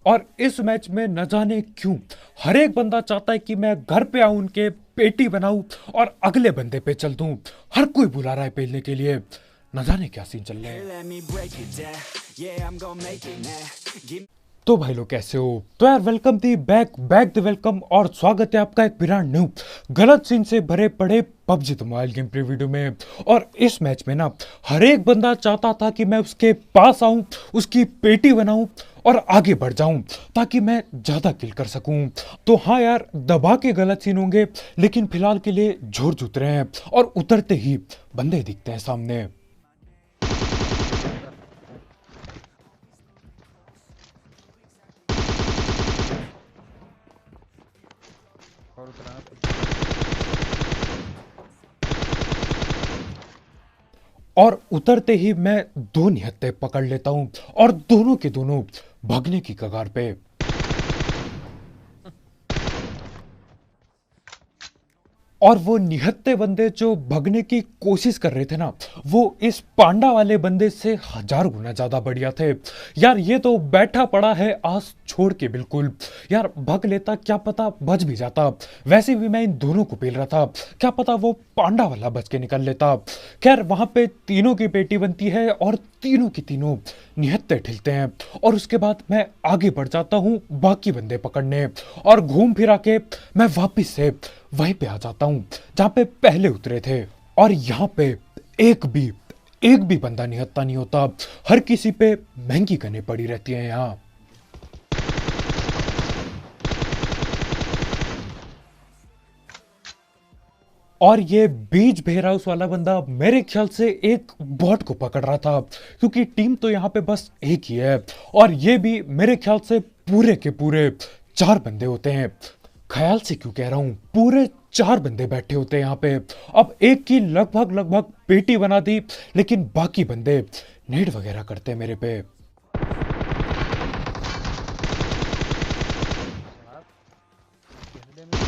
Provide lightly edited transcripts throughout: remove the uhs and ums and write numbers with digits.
और इस मैच में न जाने क्यों हर एक बंदा चाहता है कि मैं घर पे आऊं, उनके पेटी बनाऊं और अगले बंदे पे चल दूं। हर कोई बुला रहा है पेलने के लिए। न जाने क्या सीन चल रहा है। तो भाई लोग कैसे हो? तो यार welcome the back back the welcome और स्वागत है आपका एक ब्रांड न्यू गलत सीन से भरे पड़े PUBG the mobile game play video में। और इस मैच में ना हर एक बंदा चाहता था कि मैं उसके पास आऊं, उसकी पेटी बनाऊं और आगे बढ़ जाऊं ताकि मैं ज्यादा किल कर सकूं। तो हाँ यार, दबा के गलत सीन होंगे, लेकिन फिलहाल के लिए जोर जुत रहे हैं और उतरते ही बंदे दिखते हैं सामने। और उतराना और उतरते ही मैं दो निहत्थे पकड़ लेता हूं और दोनों के दोनों भागने की कगार पे। और वो निहत्थे बंदे जो भगने की कोशिश कर रहे थे ना, वो इस पांडा वाले बंदे से 1000 गुना ज्यादा बढ़िया थे। यार ये तो बैठा पड़ा है आस छोड़ के बिल्कुल। यार भग लेता, क्या पता बच भी जाता। वैसे भी मैं इन दोनों को पेल रहा था, क्या पता वो पांडा वाला बच के निकल लेता। खैर वहां पे तीनों की पेटी बनती है और तीनों की तीनों निहत्थे ठिलते हैं। और उसके बाद मैं आगे बढ़ जाता हूं बाकी बंदे पकड़ने, और घूम फिरा के मैं वापिस से वहीं पे आ जाता हूं जहां पे पहले उतरे थे। और यहां पे एक भी एक भी बंदा निहत्था नहीं होता। हर किसी पे महंगी गनें पड़ी रहती हैं यहां। और ये बीच बेहराउस वाला बंदा मेरे ख्याल से एक बॉट को पकड़ रहा था, क्योंकि टीम तो यहाँ पे बस एक ही है। और ये भी मेरे ख्याल से पूरे के पूरे 4 बंदे होते हैं। ख्याल से क्यों कह रहा हूं, पूरे 4 बंदे बैठे होते हैं यहाँ पे। अब एक की लगभग लगभग पेटी बना दी, लेकिन बाकी बंदे नेड वगैरह करते हैं मेरे पे। साहब कहने में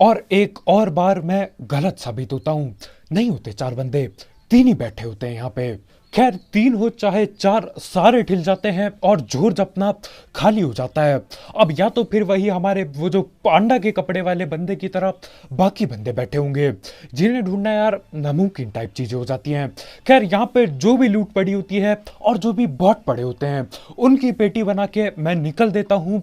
और एक और बार मैं गलत साबित होता हूं। नहीं होते 4 बंदे, 3 ही बैठे होते हैं यहाँ पे। खैर 3 हो चाहे 4, सारे ठिल जाते हैं और जोर अपना खाली हो जाता है। अब या तो फिर वही हमारे वो जो पांडा के कपड़े वाले बंदे की तरह बाकी बंदे बैठे होंगे, जिन्हें ढूंढना यार नामुमकिन टाइप चीजें हो जाती हैं। खैर यहाँ पे जो भी लूट पड़ी होती है और जो भी बॉट पड़े होते हैं, उनकी पेटी बना के मैं निकल देता हूँ।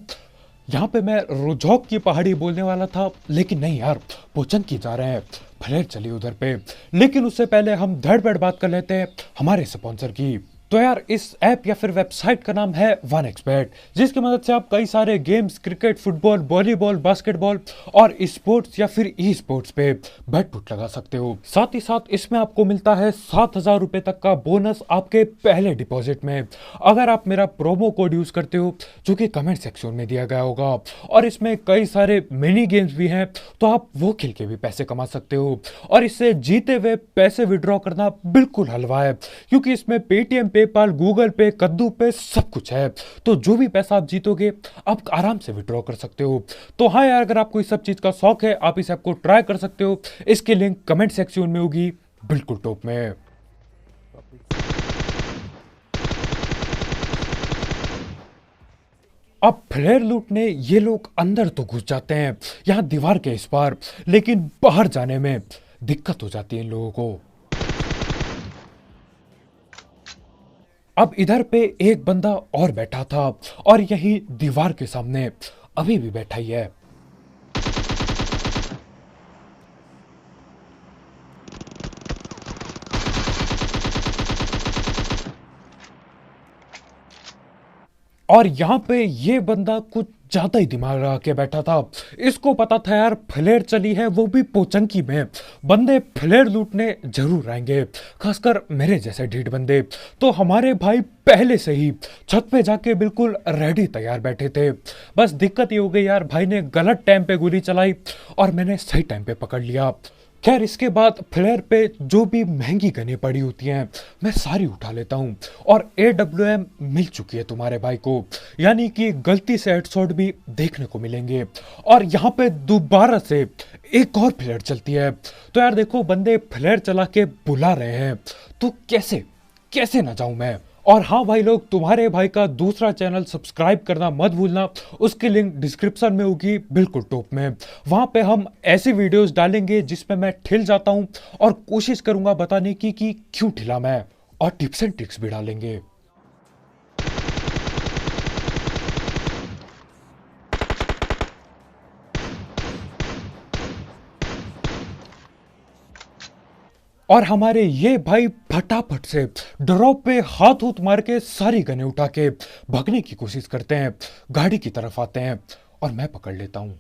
यहाँ पे मैं रोजौक की पहाड़ी बोलने वाला था, लेकिन नहीं यार, पोचन की जा रहे हैं। फ्लेयर चली उधर पे, लेकिन उससे पहले हम धड़ बढ़ बात कर लेते हैं हमारे स्पॉन्सर की। तो यार इस ऐप या फिर वेबसाइट का नाम है वन एक्सबेट, जिसकी मदद से आप कई सारे games, cricket, football, volleyball, basketball और स्पोर्ट्स या फिर ई स्पोर्ट्स पे बेट पुट लगा सकते हो। साथ ही साथ इसमें आपको मिलता है 7000 रुपए तक का बोनस आपके पहले डिपॉजिट में, अगर आप मेरा प्रोमो कोड यूज करते हो, जो कि कमेंट सेक्शन में दिया गया होगा। और इसमें कई सारे मिनी गेम्स भी हैं, तो आप वो खेल के भी पैसे कमा सकते हो। और इससे जीते हुए पैसे विड्रॉ करना बिल्कुल हलवा है, क्योंकि इसमें पेटीएम, पेपाल, गूगल पे, कद्दू पे सब कुछ है। तो जो भी पैसा आप जीतोगे आप आराम से विड्रॉ कर सकते हो। तो हाँ यार, अगर आपको इस सब चीज का शौक है, आप इस ऐप को ट्राई कर सकते हो। इसकी लिंक कमेंट सेक्शन में होगी, बिल्कुल टॉप में। टॉपिक अब फ्लेयर लूटने ये लोग अंदर तो घुस जाते हैं यहाँ दीवार के इस पार, लेकिन बाहर जाने में दिक्कत हो जाती है इन लोगों को। अब इधर पे एक बंदा और बैठा था, और यही दीवार के सामने अभी भी बैठा ही है। और यहाँ पे ये बंदा कुछ ज्यादा ही दिमाग लगा के बैठा था। इसको पता था यार फ्लेयर चली है, वो भी पोचंकी में। बंदे फ्लेयर लूटने जरूर आएंगे, खासकर मेरे जैसे ढीठ बंदे। तो हमारे भाई पहले से ही छत पे जाके बिल्कुल रेडी तैयार बैठे थे। बस दिक्कत ये हो गई यार, भाई ने गलत टाइम पे गोली चलाई और मैंने सही टाइम पे पकड़ लिया। खैर इसके बाद फ्लेयर पे जो भी महंगी गनें पड़ी होती हैं मैं सारी उठा लेता हूँ और AWM मिल चुकी है तुम्हारे भाई को, यानी कि गलती से हेडशॉट भी देखने को मिलेंगे। और यहाँ पे दोबारा से एक और फ्लेयर चलती है। तो यार देखो बंदे फ्लेयर चला के बुला रहे हैं तो कैसे कैसे ना जाऊं मैं। और हाँ भाई लोग, तुम्हारे भाई का दूसरा चैनल सब्सक्राइब करना मत भूलना, उसकी लिंक डिस्क्रिप्शन में होगी बिल्कुल टॉप में। वहां पे हम ऐसी वीडियोस डालेंगे जिसमें मैं ठिल जाता हूं और कोशिश करूंगा बताने की कि क्यों ठिला मैं, और टिप्स एंड ट्रिक्स भी डालेंगे। और हमारे ये भाई फटाफट से ड्रॉप पे हाथ हुथ मार के सारी गनें उठा के भागने की कोशिश करते हैं, गाड़ी की तरफ आते हैं और मैं पकड़ लेता हूं।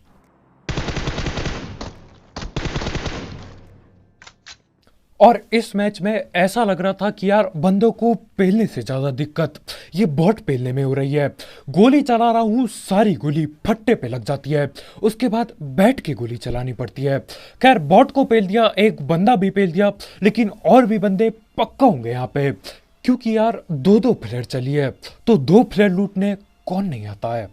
और इस मैच में ऐसा लग रहा था कि यार बंदों को पेलने से ज्यादा दिक्कत ये बॉट पेलने में हो रही है। गोली चला रहा हूं, सारी गोली फट्टे पे लग जाती है, उसके बाद बैठ के गोली चलानी पड़ती है। खैर बॉट को पेल दिया, एक बंदा भी पेल दिया, लेकिन और भी बंदे पक्का होंगे यहाँ पे, क्योंकि यार दो दो फ्लेयर चली है तो दो फ्लेयर लूटने कौन नहीं आता है।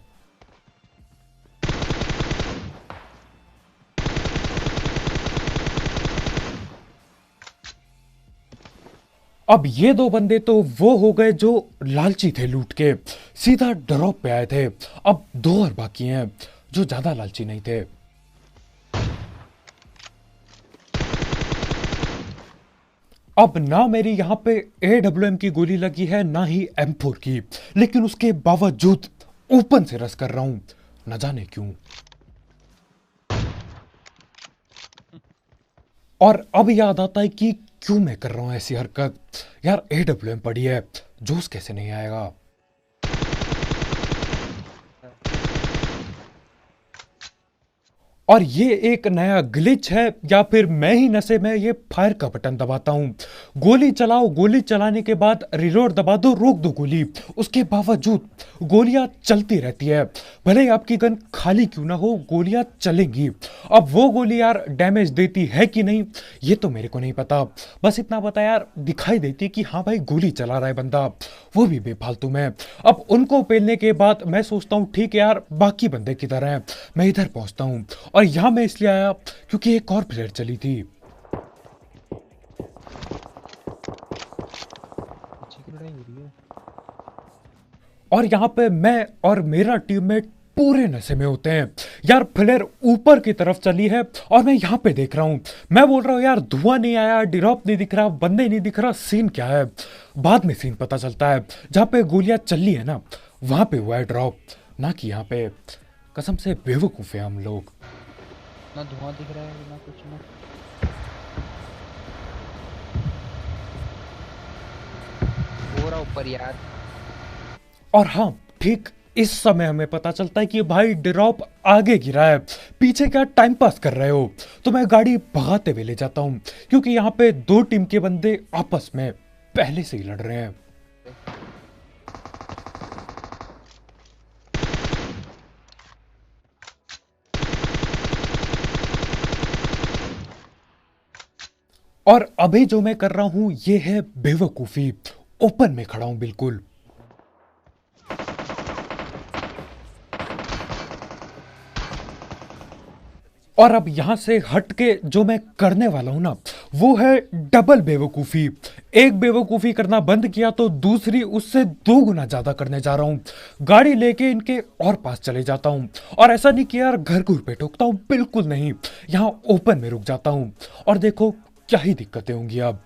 अब ये दो बंदे तो वो हो गए जो लालची थे, लूट के सीधा ड्रॉप पे आए थे। अब दो और बाकी हैं जो ज्यादा लालची नहीं थे। अब ना मेरी यहां पे AWM की गोली लगी है ना ही M4 की, लेकिन उसके बावजूद ओपन से रस कर रहा हूं, न जाने क्यों। और अब याद आता है कि क्यों मैं कर रहा हूं ऐसी हरकत। यार AWM पड़ी है, जोश कैसे नहीं आएगा। और ये एक नया ग्लिच है या फिर मैं ही नशे में ये फायर का बटन दबाता हूं। गोली चलाओ, गोली चलाने के बाद रिलोड दबा दो, रोक दो गोली, उसके बावजूद गोलियां चलती रहती है। भले ही आपकी गन खाली क्यों ना हो, गोलियां चलेंगी। अब वो गोली यार डैमेज देती है कि नहीं ये तो मेरे को नहीं पता, बस इतना पता यार दिखाई देती कि हाँ भाई गोली चला रहा है बंदा, वो भी बेफालतू में। अब उनको पेलने के बाद मैं सोचता हूँ ठीक है यार बाकी बंदे किधर हैं, मैं इधर पहुंचता हूँ। और यहां मैं इसलिए आया क्योंकि एक और प्लेयर चली थी। पीछे की लड़ाई हो रही है। और यहां पे मैं और मेरा टीममेट पूरे नशे में होते हैं। यार फ्लेयर ऊपर की तरफ चली है और मैं यहां पे देख रहा हूं, मैं बोल रहा हूं यार धुआं नहीं आया, ड्रॉप नहीं दिख रहा, बंदे नहीं दिख रहा, सीन क्या है। बाद में सीन पता चलता है जहां पे गोलियां चली है ना वहां पे हुआ है ड्रॉप, ना कि यहां पे। कसम से बेवकूफ है हम लोग। ना धुआं दिख रहा है ना कुछ ना। हो रहा ऊपर यार। और हाँ ठीक इस समय हमें पता चलता है कि भाई ड्रॉप आगे गिरा है, पीछे क्या टाइम पास कर रहे हो। तो मैं गाड़ी भगाते हुए ले जाता हूं क्योंकि यहाँ पे दो टीम के बंदे आपस में पहले से ही लड़ रहे हैं। और अभी जो मैं कर रहा हूं ये है बेवकूफी, ओपन में खड़ा हूं बिल्कुल। और अब यहां से हट के जो मैं करने वाला हूं ना वो है डबल बेवकूफी। एक बेवकूफी करना बंद किया तो दूसरी उससे दो गुना ज्यादा करने जा रहा हूं। गाड़ी लेके इनके और पास चले जाता हूं और ऐसा नहीं कि यार घर घुर पे ठोकता हूं, बिल्कुल नहीं, यहां ओपन में रुक जाता हूं। और देखो क्या ही दिक्कतें होंगी अब।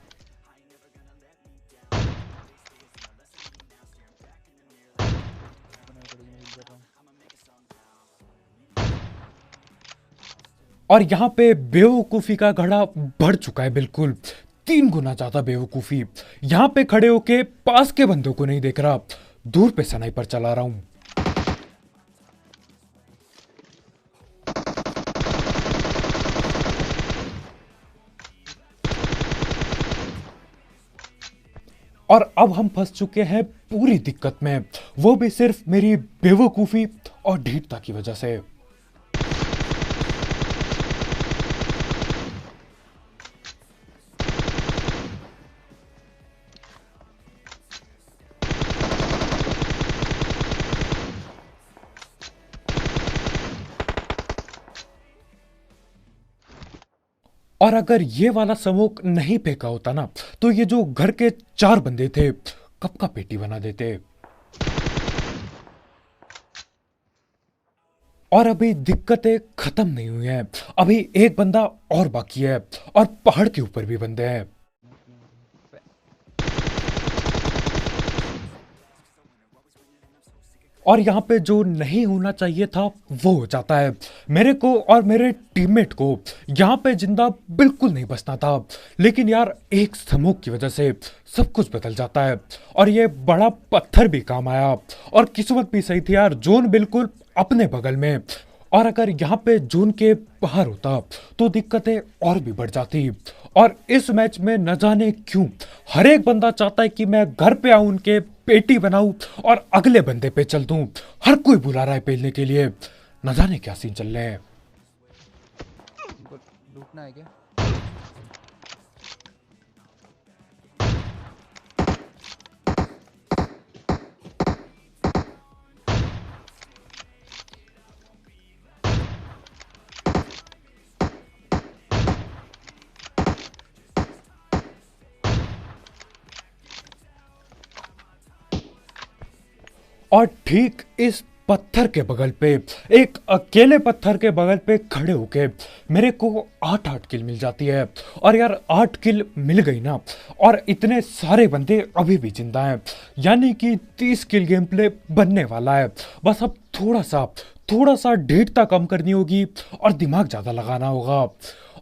और यहां पे बेवकूफी का घड़ा बढ़ चुका है बिल्कुल, 3 गुना ज्यादा बेवकूफी। यहां पे खड़े होके पास के बंदों को नहीं देख रहा, दूर पे स्नाइपर चला रहा हूं। और अब हम फंस चुके हैं पूरी दिक्कत में, वो भी सिर्फ मेरी बेवकूफी और ढीठता की वजह से। और अगर ये वाला स्मोक नहीं फेंका होता ना, तो ये जो घर के 4 बंदे थे कब का पेटी बना देते। और अभी दिक्कतें खत्म नहीं हुई हैं, अभी एक बंदा और बाकी है, और पहाड़ के ऊपर भी बंदे हैं। और यहाँ पे जो नहीं होना चाहिए था वो हो जाता है। मेरे को और मेरे टीममेट को यहाँ पे जिंदा बिल्कुल नहीं बचना था, लेकिन यार एक स्मोक की वजह से सब कुछ बदल जाता है। और ये बड़ा पत्थर भी काम आया, और किस्मत भी सही थी यार, जोन बिल्कुल अपने बगल में। और अगर यहाँ पे जोन के बाहर होता तो दिक्कतें और भी बढ़ जाती। और इस मैच में न जाने क्यों हर एक बंदा चाहता है कि मैं घर पे आऊं, उनके पेटी बनाऊं और अगले बंदे पे चल दूं। हर कोई बुला रहा है पेलने के लिए, न जाने क्या सीन चल रहे हैं। इनको लूटना है क्या? और ठीक इस पत्थर के बगल पे, एक अकेले पत्थर के बगल पे खड़े होके मेरे को 8 किल मिल जाती है। और यार 8 किल मिल गई ना, और इतने सारे बंदे अभी भी जिंदा हैं, यानी कि 30 किल गेम प्ले बनने वाला है। बस अब थोड़ा सा ढीठता कम करनी होगी और दिमाग ज्यादा लगाना होगा।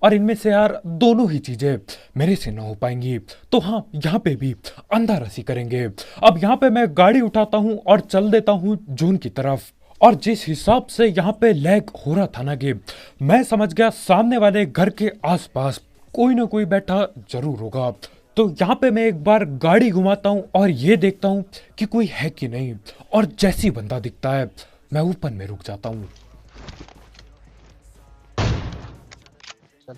और इनमें से यार दोनों ही चीजें मेरे से ना हो पाएंगी, तो हाँ यहाँ पे भी अंधा रसी करेंगे। अब यहाँ पे मैं गाड़ी उठाता हूँ और चल देता हूँ जोन की तरफ। और जिस हिसाब से यहाँ पे लैग हो रहा था ना गेम, मैं समझ गया सामने वाले घर के आसपास कोई ना कोई बैठा जरूर होगा। तो यहाँ पे मैं एक बार गाड़ी घुमाता हूँ और ये देखता हूँ कि कोई है कि नहीं। और जैसी बंदा दिखता है मैं ओपन में रुक जाता हूँ। चल।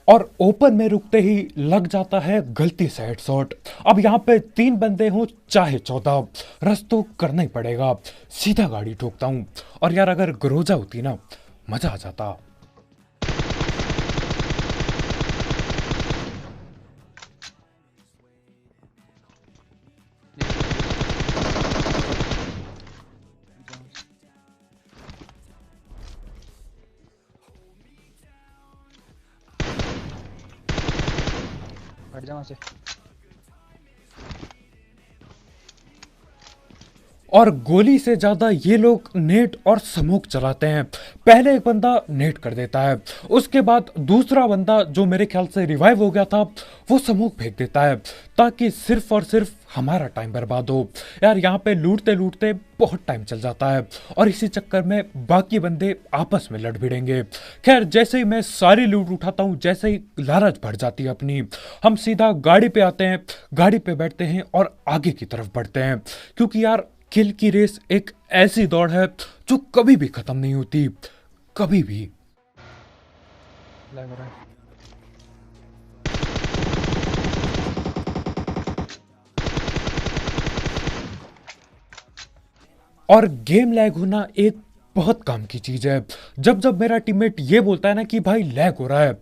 और ओपन में रुकते ही लग जाता है गलती से हेडशॉट। अब यहाँ पे 3 बंदे हों चाहे 14, रस तो करना ही पड़ेगा। सीधा गाड़ी ठोकता हूँ। और यार अगर ग्रोजा होती ना, मजा आ जाता। हट जा वहां से। और गोली से ज्यादा ये लोग नेट और स्मोक चलाते हैं। पहले एक बंदा नेट कर देता है, उसके बाद दूसरा बंदा जो मेरे ख्याल से रिवाइव हो गया था वो स्मोक फेंक देता है, ताकि सिर्फ और सिर्फ हमारा टाइम बर्बाद हो। यार यहाँ पे लूटते लूटते बहुत टाइम चल जाता है, और इसी चक्कर में बाकी बंदे आपस में लड़ भिड़ेंगे। खैर जैसे ही मैं सारी लूट उठाता हूँ, जैसे ही लालच बढ़ जाती है अपनी, हम सीधा गाड़ी पे आते हैं, गाड़ी पे बैठते हैं और आगे की तरफ बढ़ते हैं। क्योंकि यार किल की रेस एक ऐसी दौड़ है जो कभी भी खत्म नहीं होती, कभी भी। लग रहा है। और गेम लैग होना एक बहुत काम की चीज है। जब जब मेरा टीममेट ये बोलता है ना कि भाई लैग हो रहा है,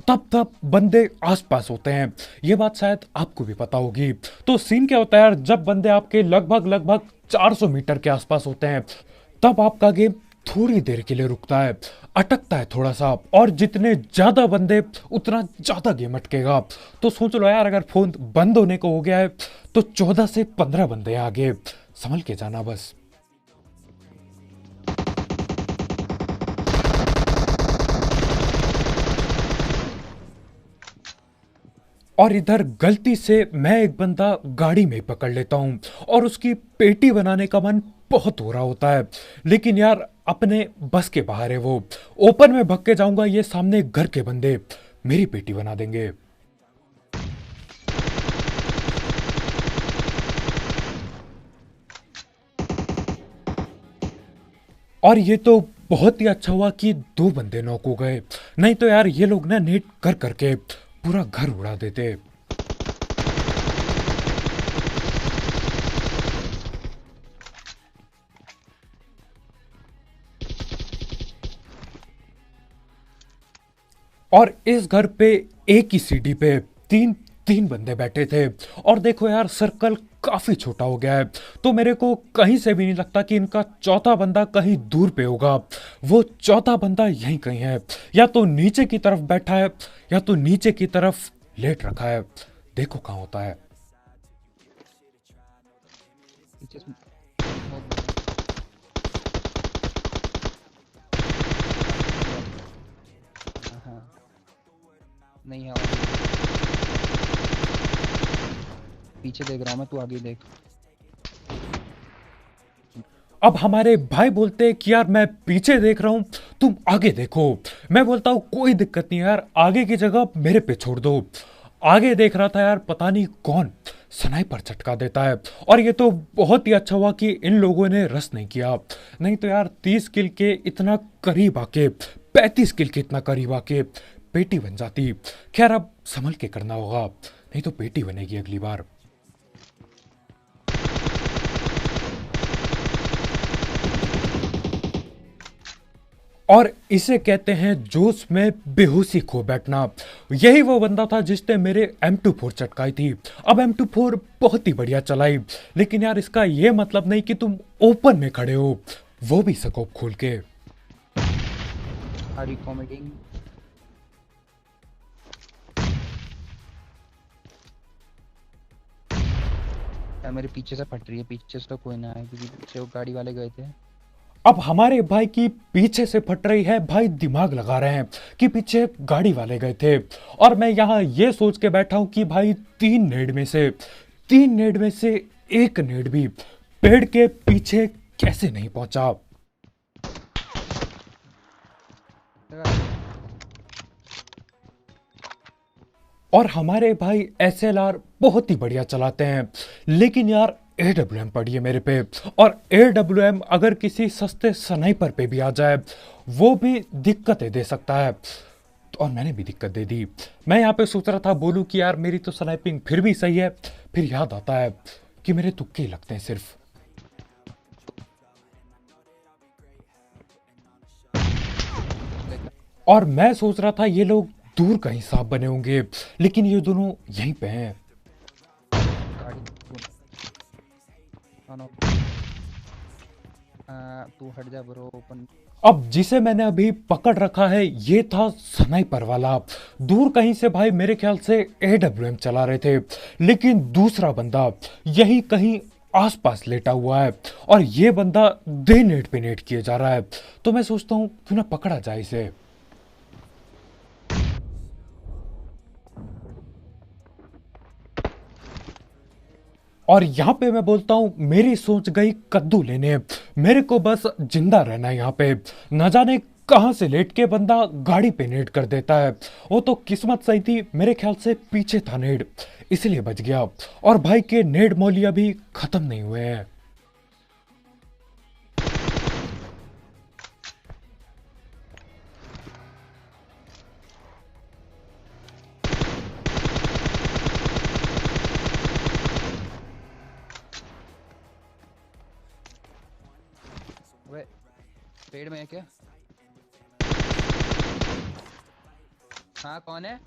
तब तब बंदे आसपास होते हैं। ये बात शायद आपको भी पता होगी। तो सीन क्या होता है यार, जब बंदे आपके लगभग 400 मीटर के आसपास होते हैं, तब आपका गेम थोड़ी देर के लिए रुकता है, अटकता है थोड़ा सा। और जितने ज्यादा बंदे उतना ज्यादा गेम अटकेगा। तो सोच लो यार, अगर फोन बंद होने को हो गया है तो 14 से 15 बंदे आगे, संभल के जाना बस। और इधर गलती से मैं एक बंदा गाड़ी में पकड़ लेता हूँ, और उसकी पेटी बनाने का मन बहुत हो रहा होता है, लेकिन यार अपने बस के बाहर है वो। ओपन में भग के जाऊंगा, ये सामने घर के बंदे मेरी पेटी बना देंगे। और ये तो बहुत ही अच्छा हुआ कि 2 बंदे नॉक हो गए, नहीं तो यार ये लोग ना नेट कर करके पूरा घर उड़ा देते। और इस घर पे एक ही सीढ़ी पे तीन तीन बंदे बैठे थे। और देखो यार सर्कल काफी छोटा हो गया है, तो मेरे को कहीं से भी नहीं लगता कि इनका चौथा बंदा कहीं दूर पे होगा। वो चौथा बंदा यहीं कहीं है, या तो नीचे की तरफ बैठा है या तो नीचे की तरफ लेट रखा है। देखो कहाँ होता है। पीछे से बहुत बड़ा। हाँ हाँ, नहीं है और पीछे देख रहा हूँ मैं, तू आगे देख। अब हमारे भाई बोलते हैं कि यार मैं पीछे देख रहा हूं, तुम आगे देखो। मैं बोलता हूं कोई दिक्कत नहीं यार, आगे की जगह मेरे पे छोड़ दो। आगे देख रहा था यार, पता नहीं कौन स्नाइपर चटका देता है। और ये तो बहुत ही अच्छा हुआ कि इन लोगों ने रस नहीं किया, नहीं तो यार 30 किल के इतना करीब आके, 35 किल के इतना करीब आके पेटी बन जाती। खैर अब संभल के करना होगा, नहीं तो पेटी बनेगी अगली बार। और इसे कहते हैं जोश में बेहोशी खो बैठना। यही वो बंदा था जिसने मेरे M24 चटकाई थी। अब M24 बहुत ही बढ़िया चलाई, लेकिन यार इसका ये मतलब नहीं कि तुम ओपन में खड़े हो, वो भी स्कोप खोल के। Are you commenting? यार मेरे पीछे से फट रही है, पीछे से तो कोई ना है क्योंकि पीछे वो गाड़ी वाले गए थे। अब हमारे भाई की पीछे से फट रही है, भाई दिमाग लगा रहे हैं कि पीछे गाड़ी वाले गए थे। और मैं यहाँ ये सोच के बैठा हूं कि भाई तीन नेड में से एक नेड भी पेड़ के पीछे कैसे नहीं पहुंचा। और हमारे भाई SLR बहुत ही बढ़िया चलाते हैं, लेकिन यार AWM पड़ी है मेरे पे। और AWM अगर किसी सस्ते स्नाइपर पे भी आ जाए, वो भी दिक्कतें दे सकता है। और मैंने भी दिक्कत दे दी। मैं यहाँ पे सोच रहा था बोलूँ कि यार मेरी तो स्नाइपिंग फिर भी सही है, फिर याद आता है कि मेरे तुक्के ही लगते हैं सिर्फ। और मैं सोच रहा था ये लोग दूर कहीं साफ बने होंगे, लेकिन ये दोनों यहीं पे हैं। गाड़ी नो, तू हट जा ब्रो। ओपन अब जिसे मैंने अभी पकड़ रखा है ये था स्नाइपर वाला। दूर कहीं से भाई मेरे ख्याल से AWM चला रहे थे, लेकिन दूसरा बंदा यही कहीं आसपास लेटा हुआ है। और ये बंदा दे नेट पे नेट किए जा रहा है, तो मैं सोचता हूँ क्यों ना पकड़ा जाए इसे। और यहाँ पे मैं बोलता हूँ मेरी सोच गई कद्दू लेने। मेरे को बस जिंदा रहना है यहाँ पे। न जाने कहाँ से लेट के बंदा गाड़ी पे नेट कर देता है। वो तो किस्मत सही थी, मेरे ख्याल से पीछे था नेट, इसलिए बच गया। और भाई के नेट मौली अभी खत्म नहीं हुए हैं। वे पेड़ में है क्या? हाँ कौन है?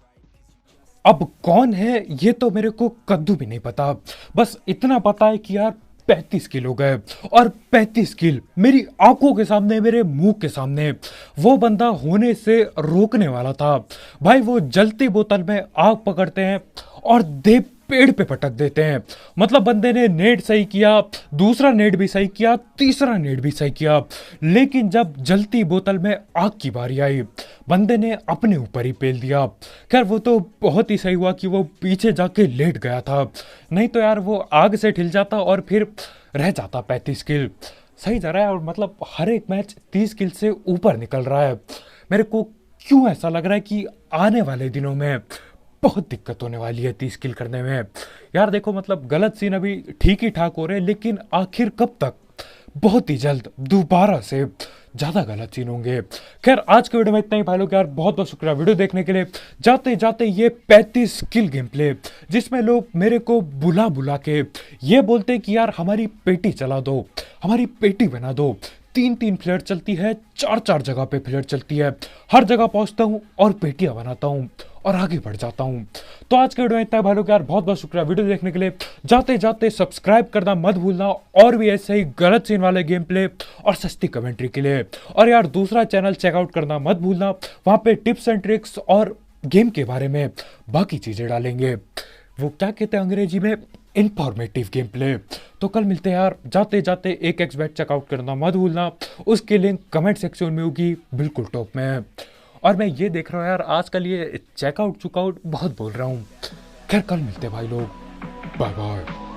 अब कौन है ये तो मेरे को कद्दू भी नहीं पता। बस इतना पता है कि यार 35 किल हो गए। और 35 किल मेरी आंखों के सामने, मेरे मुंह के सामने वो बंदा होने से रोकने वाला था। भाई वो जलती बोतल में आग पकड़ते हैं और दे पेड़ पे पटक देते हैं। मतलब बंदे ने नेट सही किया, दूसरा नेट भी सही किया, तीसरा नेट भी सही किया, लेकिन जब जलती बोतल में आग की बारी आई, बंदे ने अपने ऊपर ही पेल दिया। खैर वो तो बहुत ही सही हुआ कि वो पीछे जाके लेट गया था, नहीं तो यार वो आग से ठिल जाता और फिर रह जाता 35 किल। सही जा रहा है, और मतलब हर एक मैच 30 किल से ऊपर निकल रहा है। मेरे को क्यों ऐसा लग रहा है कि आने वाले दिनों में बहुत दिक्कत होने वाली है 30 किल करने में। यार देखो मतलब गलत सीन अभी ठीक ही ठाक हो रहे हैं, लेकिन आखिर कब तक? बहुत ही जल्द दोबारा से ज्यादा गलत सीन होंगे। खैर आज के वीडियो में इतना ही भाई लोग। यार बहुत बहुत शुक्रिया वीडियो देखने के लिए। जाते जाते ये 35 किल गेम प्ले, जिसमें लोग मेरे को बुला बुला के ये बोलते कि यार हमारी पेटी चला दो, हमारी पेटी बना दो, तीन तीन फ्लेयर चलती है, चार चार जगह पे फ्लेयर चलती है। हर जगह पहुंचता हूं और पेटियां बनाता हूं और आगे बढ़ जाता हूं। तो आज के वीडियो में इतना भाई लोग यार, बहुत बहुत शुक्रिया वीडियो देखने के लिए। जाते जाते सब्सक्राइब करना मत भूलना, और भी ऐसे ही गलत सीन वाले गेम प्ले और सस्ती कमेंट्री के लिए। और यार दूसरा चैनल चेकआउट करना मत भूलना, वहां पे टिप्स एंड ट्रिक्स और गेम के बारे में बाकी चीजें डालेंगे। वो क्या कहते हैं अंग्रेजी में, इंफॉर्मेटिव गेम प्ले। तो कल मिलते हैं यार। जाते जाते एक एक्सबैट चेकआउट करना मत भूलना, उसकी लिंक कमेंट सेक्शन में होगी, बिल्कुल टॉप में। और मैं ये देख रहा हूँ यार, आजकल ये चेकआउट चुकआउट बहुत बोल रहा हूँ। खैर कल मिलते हैं भाई लोग, बाय बाय।